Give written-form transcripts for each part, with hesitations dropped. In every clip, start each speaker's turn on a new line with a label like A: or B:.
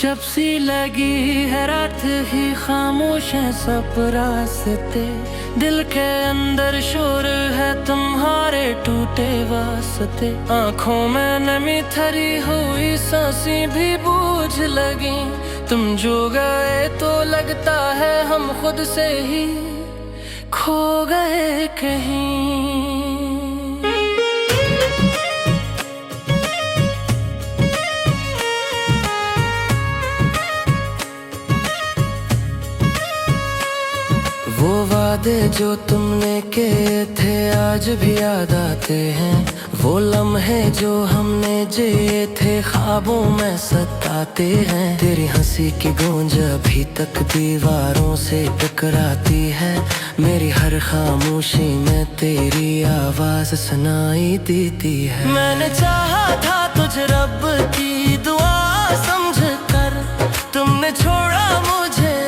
A: जब सी लगी है रात ही खामोश है सब रास्ते, दिल के अंदर शोर है तुम्हारे टूटे वास्ते। आंखों में नमी थरी हुई सांसें भी बूझ लगी, तुम जो गए तो लगता है हम खुद से ही खो गए कहीं। वो वादे जो तुमने किए थे आज भी याद आते हैं, वो लम्हे जो हमने जिए थे ख्वाबों में सताते हैं। तेरी हंसी की गूंज अभी तक दीवारों से टकराती है, मेरी हर खामोशी में तेरी आवाज सुनाई देती है। मैंने चाहा था तुझे रब की दुआ समझ कर, तुमने छोड़ा मुझे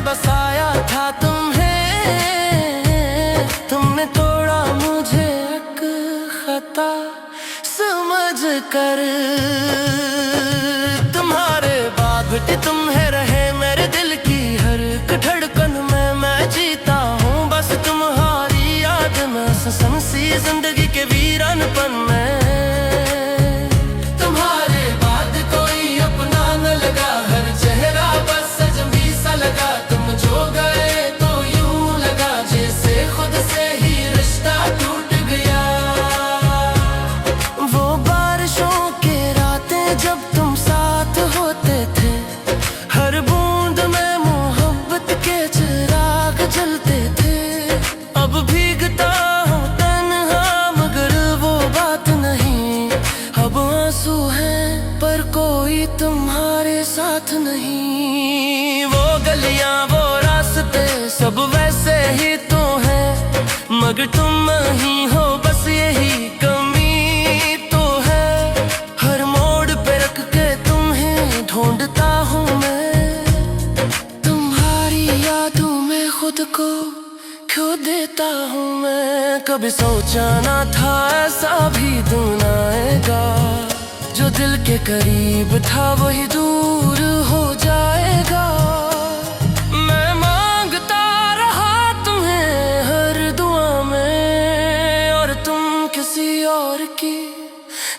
A: बसाया था तुम्हें, तुमने तोड़ा मुझे एक खता समझ कर। तुम्हारे बाद तुम्हें रहे मेरे दिल की हर एक धड़कन में मैं जीता हूँ बस तुम्हारी याद में, सनसी जिंदगी के वीरानपन में। तुम्हारे बाद कोई अपना न लगा, हर चेहरा बस अजनबी सा लगा। जो गए तो यूं लगा जैसे खुद से ही रिश्ता टूट गया। वो बारिशों के रातें जब तुम साथ होते थे, हर बूंद में मोहब्बत के चिराग जलते थे। अब भीगता हूँ तन्हा मगर वो बात नहीं, अब आंसू हैं पर कोई तुम्हारे साथ नहीं। वो गलियां वो सब वैसे ही तो है, मगर तुम ही हो बस यही कमी तो है। हर मोड़ पे रख के तुम्हें ढूंढता हूँ मैं, तुम्हारी यादों में खुद को खो देता हूँ मैं। कभी सोचा ना था ऐसा भी दिन आएगा, जो दिल के करीब था वही दूर हो जाएगा।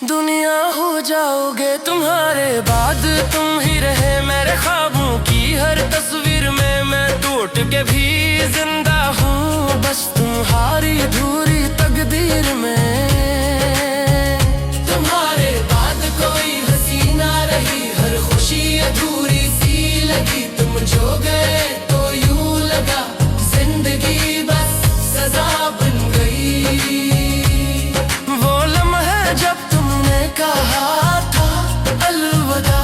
A: दुनिया हो जाओगे, तुम्हारे बाद तुम ही रहे मेरे ख्वाबों की हर तस्वीर में। मैं टूट के भी जिंदा हूँ बस तुम्हारी अधूरी तकदीर में। तुम्हारे बाद कोई हंसी ना रही, हर खुशी अधूरी सी लगी। तुम जो गए तो यूं लगा जिंदगी बस सजा बन गई। वो लम्हे जब कहा था अलविदा,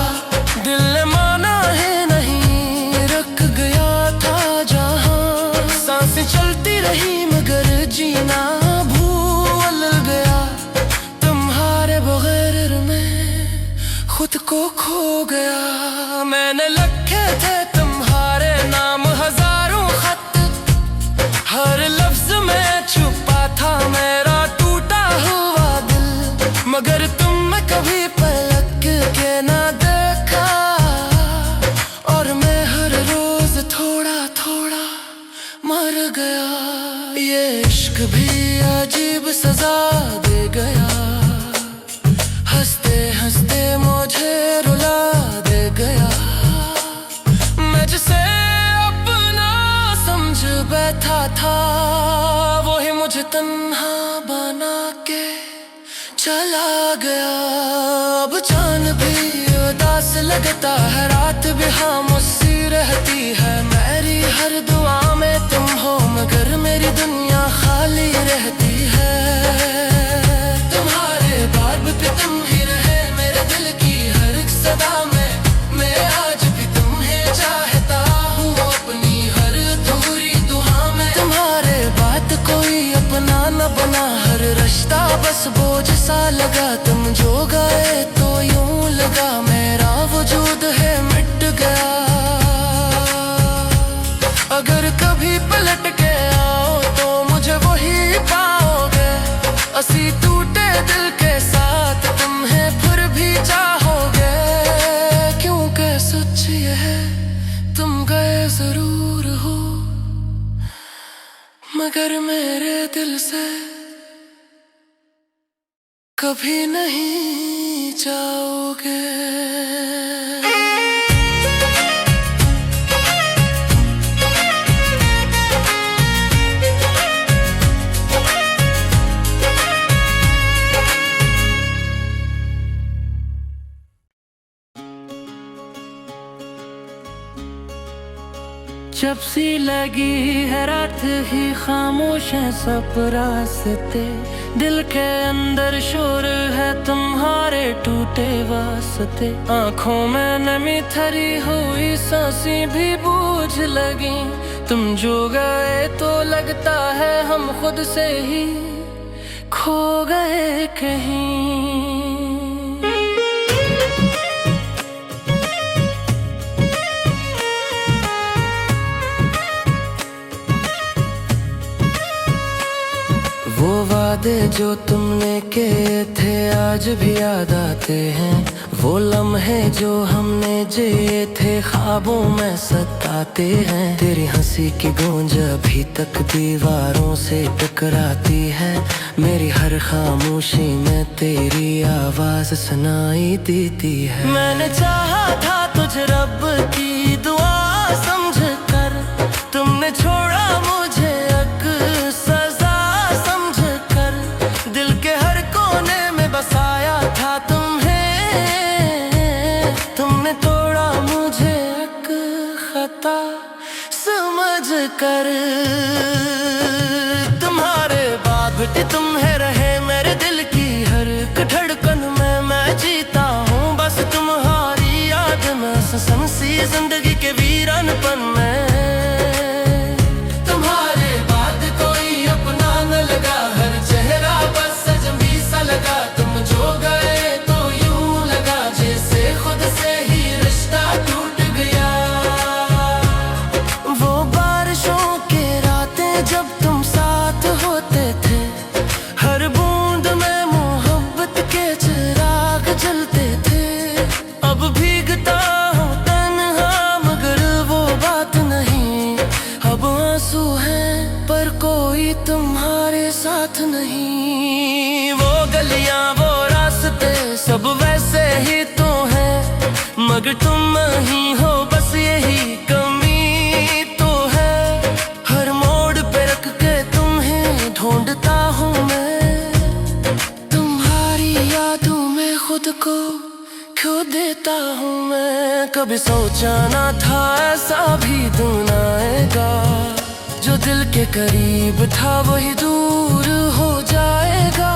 A: दिल ने माना है नहीं, रुक गया था जहां। सांसें चलती रही मगर जीना भूल गया, तुम्हारे बगैर मैं खुद को खो गया। मैंने लिखे थे तुम्हारे नाम हजारों खत, हर लफ्ज में छुपा था मेरा टूटा हुआ दिल, मगर कभी पलक के ना देखा। और मैं हर रोज थोड़ा थोड़ा मर गया। ये इश्क भी अजीब सजा दे गया, हंसते हंसते मुझे रुला दे गया। मैं जिसे अपना समझ बैठा था वही मुझे तन्हा बना के चला गया। अब चांद भी उदास लगता है, रात भी खामोशी रहती है। मेरी हर दुआ में तुम हो मगर मेरी दुनिया खाली रहती है। तुम्हारे बाद भी तुम ही रहे मेरे दिल की हर एक सदा में। मैं आज भी तुम्हें चाहता हूँ अपनी हर अधूरी दुआ में। तुम्हारे बाद कोई अपना न बना, हर रिश्ता बस बोझ सा लगा। तुम जो गए तो यूं लगा मेरा वजूद है मिट गया। अगर कभी पलट के आओ तो मुझे वही पाओगे, असी टूटे दिल के साथ। मगर मेरे दिल से कभी नहीं जाओगे। जब सी लगी है रात ही खामोश है सब रास्ते, दिल के अंदर शोर है तुम्हारे टूटे वास्ते। आँखों में नमी थरी हुई सांसें भी बूझ लगी, तुम जो गए तो लगता है हम खुद से ही खो गए कहीं। वो वादे जो तुमने किए थे आज भी याद आते हैं, वो लम्हे जो हमने जिए थे ख्वाबों में सताते हैं। तेरी हंसी की गूंज अभी तक दीवारों से टकराती है, मेरी हर खामोशी में तेरी आवाज सुनाई देती है। मैंने चाहा था तुझे रब की दुआ समझ कर, तुमने छोड़ा मुझे सजा समझ कर। दिल के हर कोने में बसाया था तुम्हें, तुमने तोड़ा मुझे खता समझ कर। तुम्हारे बाद तुम्हें रहे मेरे दिल की हर एक धड़कन में मैं जीता हूँ बस तुम्हारी याद में। सनसी जिंदगी के वीरानपन में तुम्हारे बाद कोई अपना न लगा, हर चेहरा बस अजनबी सा लगा। तुम जो गए तो यूं लगा जैसे खुद से ही रिश्ता टूट गया। वो बारिशों के रातें जब तुम साथ होते थे, हर बूंद में मोहब्बत के चिराग जलते थे। अब भीगता हूँ तन्हा मगर वो बात नहीं, अब आंसू हैं पर कोई तुम्हारे साथ नहीं। वो गलियां वो रास्ते सब वैसे ही तो हैं, मगर तुम ही हो बस यही कमी तो है। हर मोड़ पे रख के तुम्हें ढूंढता हूँ मैं, तुम्हारी यादों में खुद को खो देता हूँ मैं। कभी सोचा ना था ऐसा भी दिन आएगा, जो दिल के करीब था वही दूर हो जाएगा।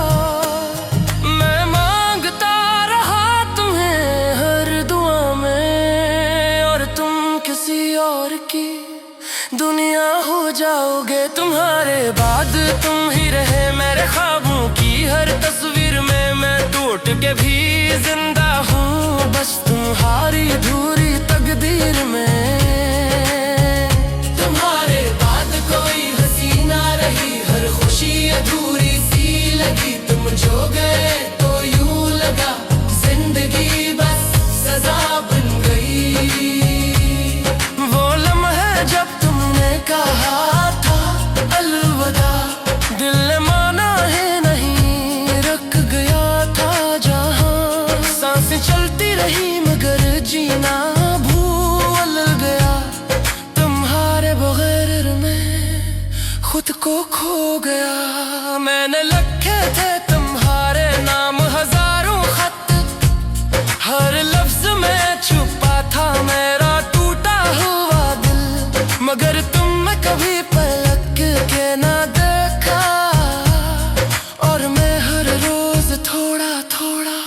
A: मैं मांगता रहा तुम्हें हर दुआ में, और तुम किसी और की दुनिया हो जाओगे। तुम्हारे बाद तुम ही रहे मेरे ख्वाबों की हर तस्वीर में, मैं टूट के भी जिंदा हूँ बस तुम्हारी अधूरी तकदीर में। तुम्हारे बाद कोई हंसी ना रही, हर खुशी अधूरी सी लगी। तुम जो गए तो यूं लगा जिंदगी बस सजा बन गई। वो लम्हे जब तुमने कहा था अलविदा, दिल ने माना है नहीं रख गया था जहां। सांसें चलती रही मगर जीना भूल गया, तुम्हारे बगैर मैं खुद को खो गया। मैंने लिखे थे तुम्हारे नाम हजारों खत, हर लफ्ज में छुपा था मेरा टूटा हुआ दिल। मगर तुम कभी पलक के ना देखा, और मैं हर रोज थोड़ा थोड़ा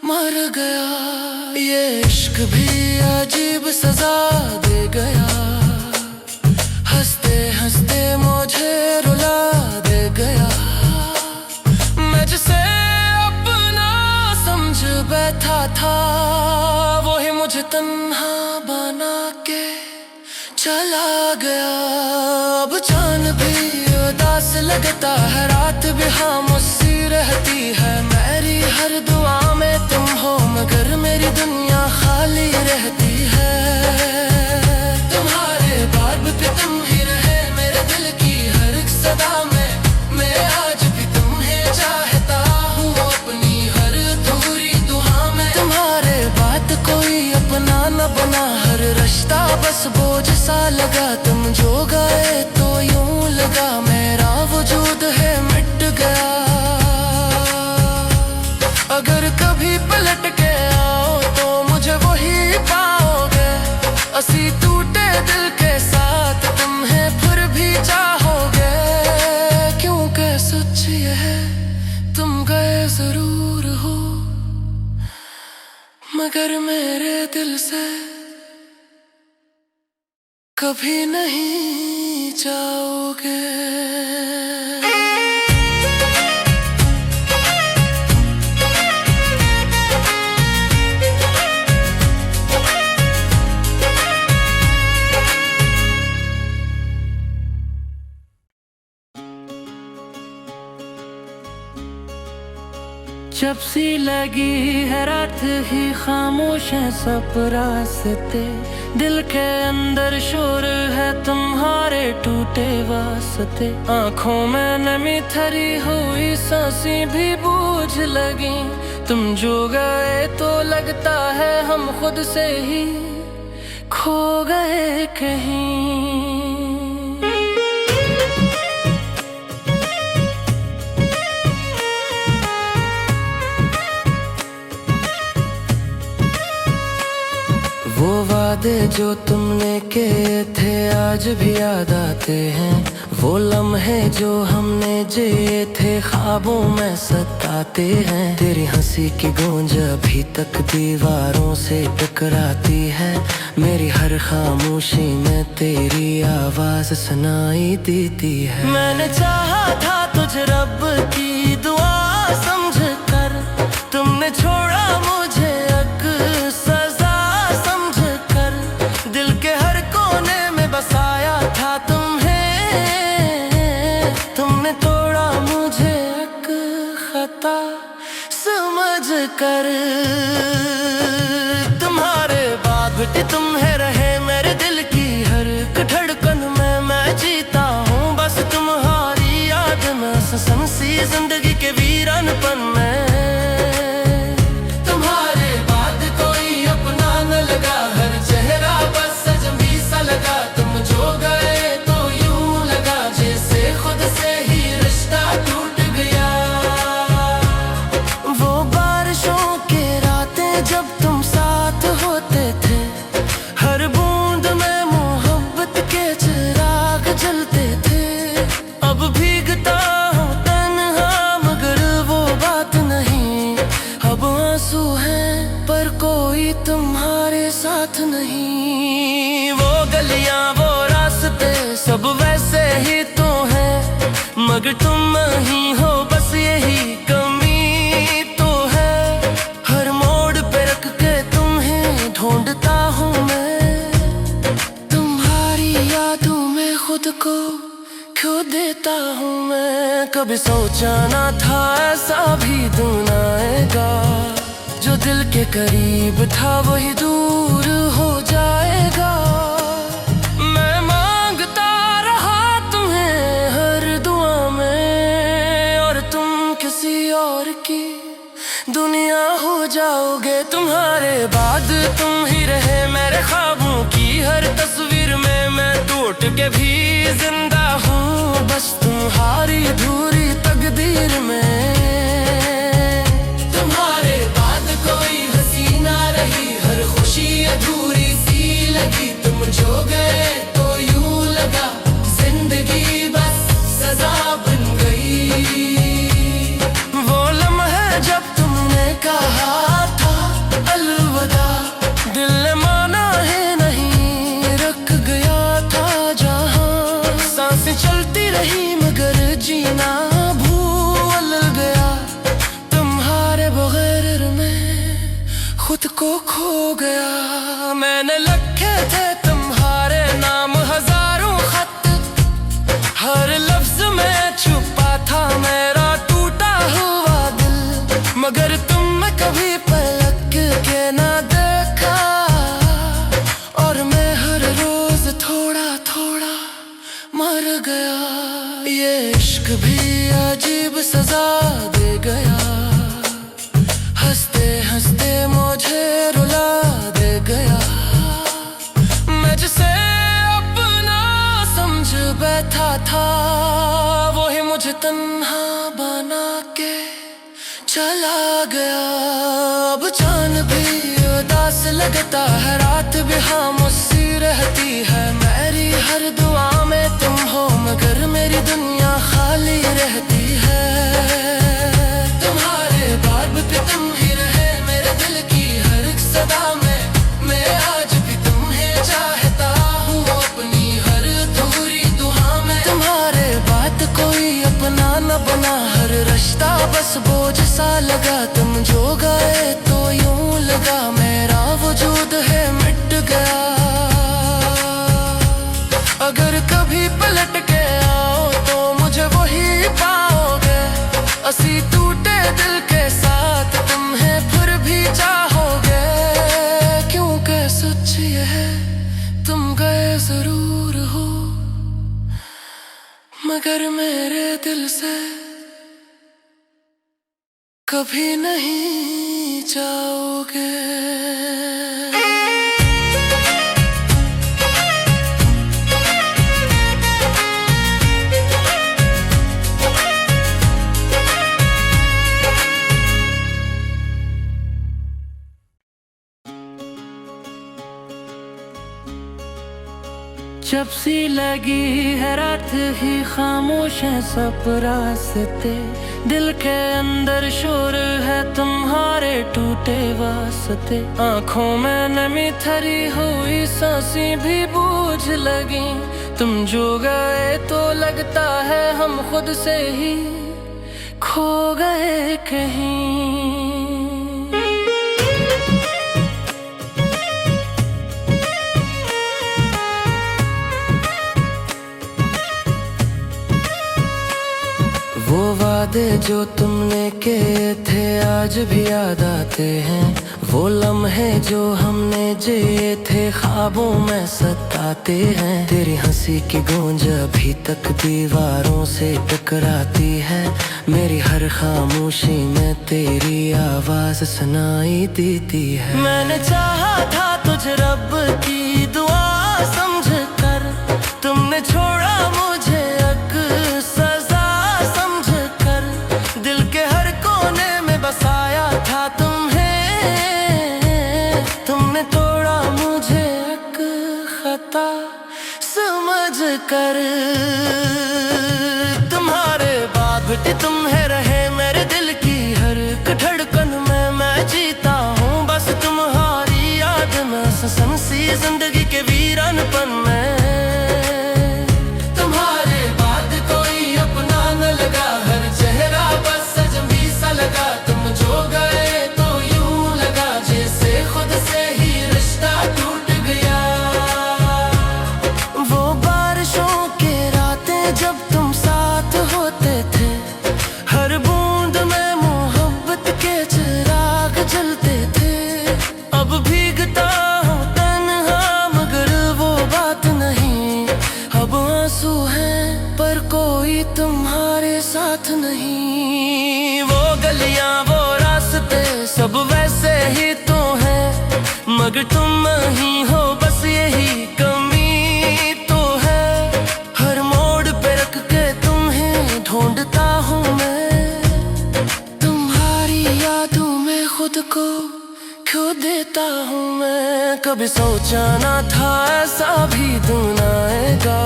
A: मर गया। ये इश्क भी अजीब सजा दे गया, हंसते हंसते मुझे रुला दे गया। मैं जिसे अपना समझ बैठा था वही मुझे तन्हा बना के चला गया। अब चांद भी उदास लगता है, रात भी खामोशी रहती है। मेरी हर दुआ में तुम हो मगर मेरी दुनिया खाली रहती है। तुम्हारे बाब पे तुम ही रहे मेरे दिल की हर एक मगर मेरे दिल से कभी नहीं जाओगे। जब सी लगी है रात ही खामोश है सब रास्ते, दिल के अंदर शोर है तुम्हारे टूटे वास्ते। आंखों में नमी थरी हुई सांसें भी बूझ लगी, तुम जो गए तो लगता है हम खुद से ही खो गए कहीं। वो वादे जो तुमने किए थे आज भी याद आते हैं, वो लम्हे जो हमने जिए थे ख्वाबों में सताते हैं। तेरी हंसी की गूंज अभी तक दीवारों से टकराती है, मेरी हर खामोशी में तेरी आवाज सुनाई देती है। मैंने चाहा था तुझे रब की दुआ समझ कर, तुमने छोड़ा मुझे सजा समझ कर। दिल के हर कोने में बसाया था तुम्हें, तुमने तोड़ा मुझे खता समझ कर। तुम्हारे बाद भी तुम्हें रहे मेरे दिल की हर धड़कन में मैं जीता हूँ बस तुम्हारी याद में। सनसी जिंदगी के वीरानपन में तुम्हारे बाद कोई अपना न लगा, हर चेहरा बस अजनबी सा लगा। तुम जो गए तो यूं लगा जैसे खुद से ही रिश्ता टूट गया। वो बारिशों के रातें जब तुम साथ होते थे, हर बूंद में मोहब्बत के चिराग जलते थे। अब भीगता हूँ तन्हा मगर वो बात नहीं, अब आंसू हैं पर कोई तुम्हारे साथ नहीं। वो गलियां वो रास्ते सब वैसे ही तो हैं, मगर तुम ही हो बस यही कमी तो है। हर मोड़ पे रख के तुम्हें ढूंढता हूँ मैं, तुम्हारी यादों में खुद को खो देता हूँ मैं। कभी सोचा ना था ऐसा भी दिन आएगा, जो दिल के करीब था वही दूर हो जाएगा। मैं मांगता रहा तुम्हें हर दुआ में, और तुम किसी और की दुनिया हो जाओगे। तुम्हारे बाद तुम ही रहे मेरे ख्वाबों की हर तस्वीर में, मैं टूट के भी जिंदा हूँ बस तुम्हारी अधूरी तकदीर में। तुम्हारे बाद कोई हंसी ना रही, हर खुशी अधूरी सी लगी। तुम जो गए तो यूं लगा जिंदगी बस सजा बन गई। वो लम्हे जब तुमने कहा था अलविदा, दिल ने माना है नहीं रख गया था जहां। सांसें चलती रही मगर जीना भूल गया, तुम्हारे बगैर मैं खुद को खो गया। मैंने लिखे थे तुम्हारे नाम हजारों खत, हर लफ्ज में छुपा था मेरा टूटा हुआ दिल। मगर तुमने कभी पलक के ना देखा, और मैं हर रोज थोड़ा थोड़ा मर गया। ये इश्क भी अजीब सजा दे गया, हंसते हंसते मुझे रुला दे गया। मैं जिसे अपना समझ बैठा था वही मुझे तन्हा बना के चला गया। अब चांद भी उदास लगता है, रात भी खामोशी रहती है। मेरी हर दुआ में तुम हो मगर मेरी दुनिया खाली रहती है। तुम्हारे बाद भी तुम ही रहे मेरे दिल की हर एक पास बोझ सा लगा, तुम जो गए तो यूं लगा मेरा वजूद है मिट गया। अगर कभी पलट के आओ तो मुझे वही पाओगे, असी टूटे दिल के साथ तुम्हें फिर भी चाहोगे। क्योंकि सच ये है तुम गए जरूर हो, मगर मेरे दिल से कभी नहीं जाओगे। जब सी लगी है रात ही खामोश है सब रास्ते, दिल के अंदर शोर है तुम्हारे टूटे वास्ते। आँखों में नमी थरी हुई सांसें भी बूझ लगी, तुम जो गए तो लगता है हम खुद से ही खो गए कहीं। वो वादे जो तुमने किए थे आज भी याद आते हैं, वो लम्हे जो हमने जिए थे ख्वाबों में सताते हैं। तेरी हंसी की गूंज अभी तक दीवारों से टकराती है, मेरी हर खामोशी में तेरी आवाज सुनाई देती है। मैंने चाहा था तुझे रब की दुआ समझ कर, तुमने छोड़ा मुझे बसाया था तुम्हें, तुमने तोड़ा मुझे एक खता समझ कर। तुम्हारे बाद तुम्हें रहे मेरे दिल की हर धड़कन में मैं जीता हूँ, बस तुम्हारी याद में सनम सी जिंदगी के वीरानपन में। तुम्हारे बाद कोई अपना न लगा, हर चेहरा बस अजनबी सा लगा। जो गए तो यूं लगा जैसे खुद से ही रिश्ता टूट गया। वो बारिशों के रातें जब तुम साथ होते थे, हर बूंद में मोहब्बत के चिराग जलते थे। अब भीगता हूँ तन्हा मगर वो बात नहीं, अब आंसू हैं पर कोई तुम्हारे साथ नहीं। वो गलियां वो सब वैसे ही तो है, मगर तुम ही हो बस यही कमी तो है। हर मोड़ पे रख के तुम्हें ढूंढता हूँ मैं, तुम्हारी यादों में खुद को खो देता हूँ मैं। कभी सोचा ना था ऐसा भी दिन आएगा,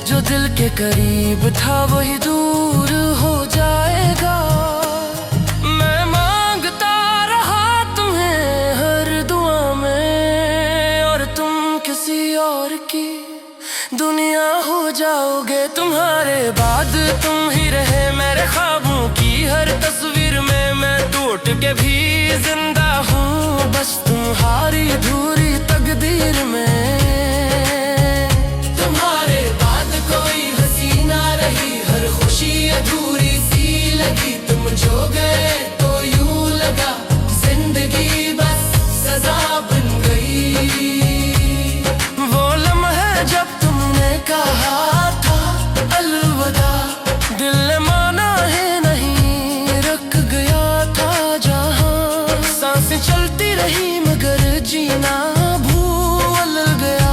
A: जो दिल के करीब था वही दूर हो जाएगा। दुनिया हो जाओगे, तुम्हारे बाद तुम ही रहे मेरे ख्वाबों की हर तस्वीर में। मैं टूट के भी जिंदा हूँ बस तुम्हारी अधूरी तकदीर में। तुम्हारे बाद कोई हंसी ना रही, हर खुशी अधूरी सी लगी। तुम जो गए तो यूं लगा जिंदगी बस सजा बन गई। वो लम्हे जब कहा था अलविदा, दिल ने माना है नहीं, रख गया था जहां। सांसें चलती रही मगर जीना भूल गया,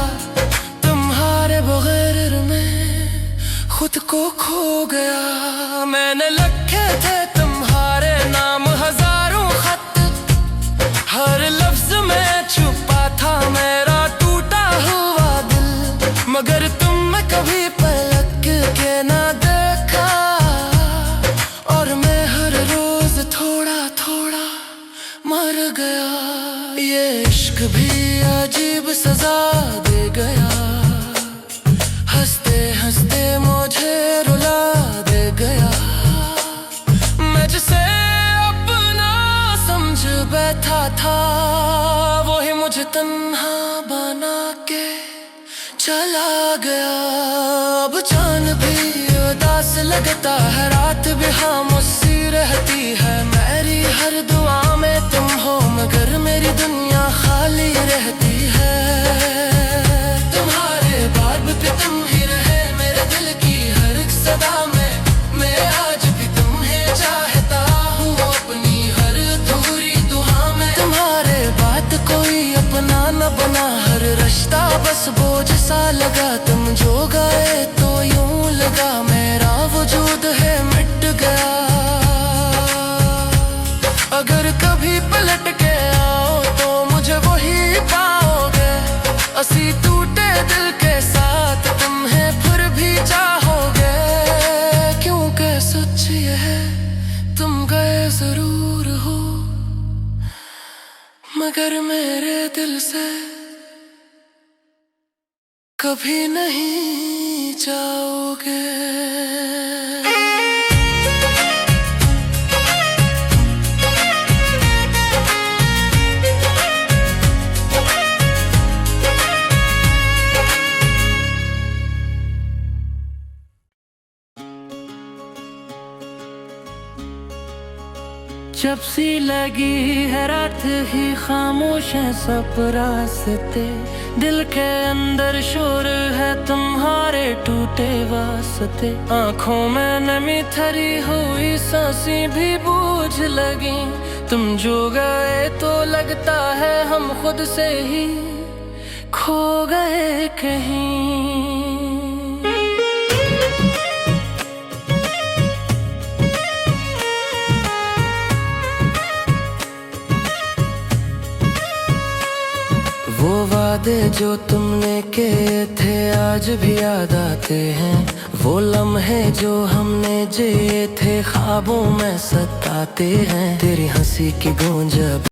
A: तुम्हारे बगैर मैं खुद को खो गया। मैंने लिखे थे तुम्हारे नाम हजारों खत, हर लफ्ज में छुपा था मेरा टूटा हुआ दिल। मगर तुमने कभी पलक के ना देखा, और मैं हर रोज थोड़ा थोड़ा मर गया। ये इश्क भी अजीब सजा दे गया, हंसते हंसते मुझे रुला दे गया। मैं जिसे चला गया। अब चांद भी उदास लगता है, रात भी खामोशी रहती है। मेरी हर दुआ में तुम हो, मगर मेरी दुनिया खाली रहती है। तुम्हारे बाब पे तुम ही रहे मेरे दिल की हर एक सदा में। मैं आज भी तुम्हें चाहता हूँ अपनी हर अधूरी दुआ में। तुम्हारे बात कोई अपना न बना, हर रिश्ता बस बोझ सा लगा। तुम जो गए तो यूं लगा मेरा वजूद है मिट गया। अगर कभी पलट के आओ तो मुझे वही पाओगे, असी टूटे दिल के साथ तुम्हें फिर भी चाहोगे। क्योंकि सच ये है तुम गए जरूर हो, मगर मेरे दिल से कभी नहीं जाओगे। जब सी लगी है रात ही खामोश है सब रास्ते। दिल के अंदर शोर है तुम्हारे टूटे वास्ते। आंखों में नमी थरी हुई, सांसें भी बूझ लगी। तुम जो गए तो लगता है हम खुद से ही खो गए कहीं। वो वादे जो तुमने किए थे आज भी याद आते हैं। वो लम्हे जो हमने जिए थे ख्वाबों में सताते हैं। तेरी हंसी की गूंज